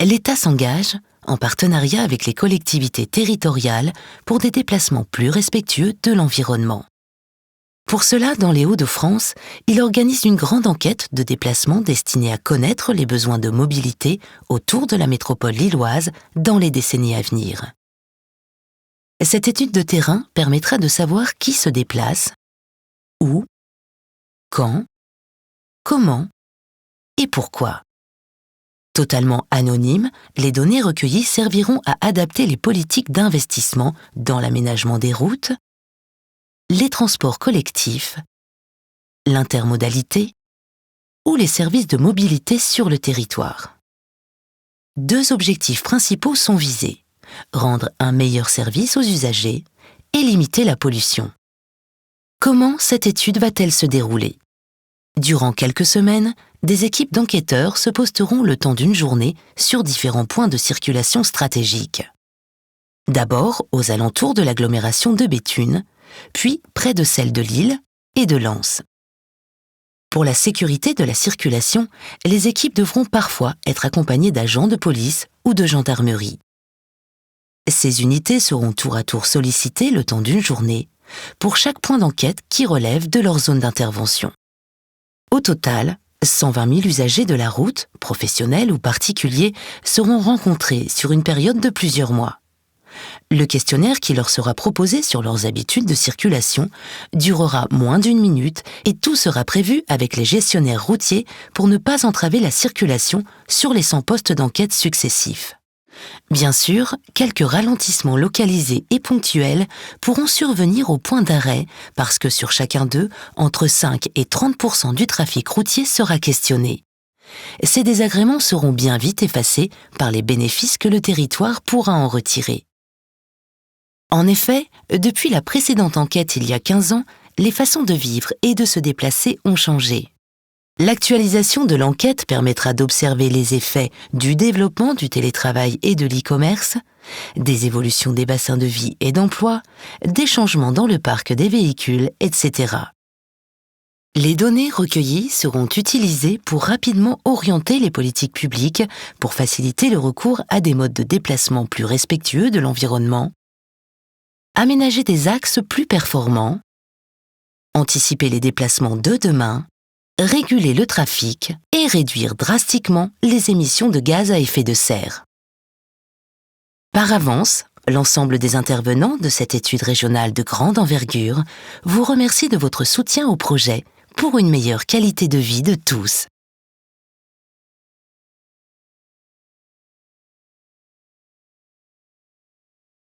L'État s'engage, en partenariat avec les collectivités territoriales, pour des déplacements plus respectueux de l'environnement. Pour cela, dans les Hauts-de-France, il organise une grande enquête de déplacement destinée à connaître les besoins de mobilité autour de la métropole lilloise dans les décennies à venir. Cette étude de terrain permettra de savoir qui se déplace, où, quand, comment et pourquoi. Totalement anonymes, les données recueillies serviront à adapter les politiques d'investissement dans l'aménagement des routes, les transports collectifs, l'intermodalité ou les services de mobilité sur le territoire. Deux objectifs principaux sont visés: rendre un meilleur service aux usagers et limiter la pollution. Comment cette étude va-t-elle se dérouler? Durant quelques semaines, des équipes d'enquêteurs se posteront le temps d'une journée sur différents points de circulation stratégiques. D'abord aux alentours de l'agglomération de Béthune, puis près de celle de Lille et de Lens. Pour la sécurité de la circulation, les équipes devront parfois être accompagnées d'agents de police ou de gendarmerie. Ces unités seront tour à tour sollicitées le temps d'une journée pour chaque point d'enquête qui relève de leur zone d'intervention. Au total, 120 000 usagers de la route, professionnels ou particuliers, seront rencontrés sur une période de plusieurs mois. Le questionnaire qui leur sera proposé sur leurs habitudes de circulation durera moins d'1 minute et tout sera prévu avec les gestionnaires routiers pour ne pas entraver la circulation sur les 100 postes d'enquête successifs. Bien sûr, quelques ralentissements localisés et ponctuels pourront survenir au point d'arrêt parce que sur chacun d'eux, entre 5 et 30% du trafic routier sera questionné. Ces désagréments seront bien vite effacés par les bénéfices que le territoire pourra en retirer. En effet, depuis la précédente enquête il y a 15 ans, les façons de vivre et de se déplacer ont changé. L'actualisation de l'enquête permettra d'observer les effets du développement du télétravail et de l'e-commerce, des évolutions des bassins de vie et d'emploi, des changements dans le parc des véhicules, etc. Les données recueillies seront utilisées pour rapidement orienter les politiques publiques pour faciliter le recours à des modes de déplacement plus respectueux de l'environnement, aménager des axes plus performants, anticiper les déplacements de demain, réguler le trafic et réduire drastiquement les émissions de gaz à effet de serre. Par avance, l'ensemble des intervenants de cette étude régionale de grande envergure vous remercie de votre soutien au projet pour une meilleure qualité de vie de tous.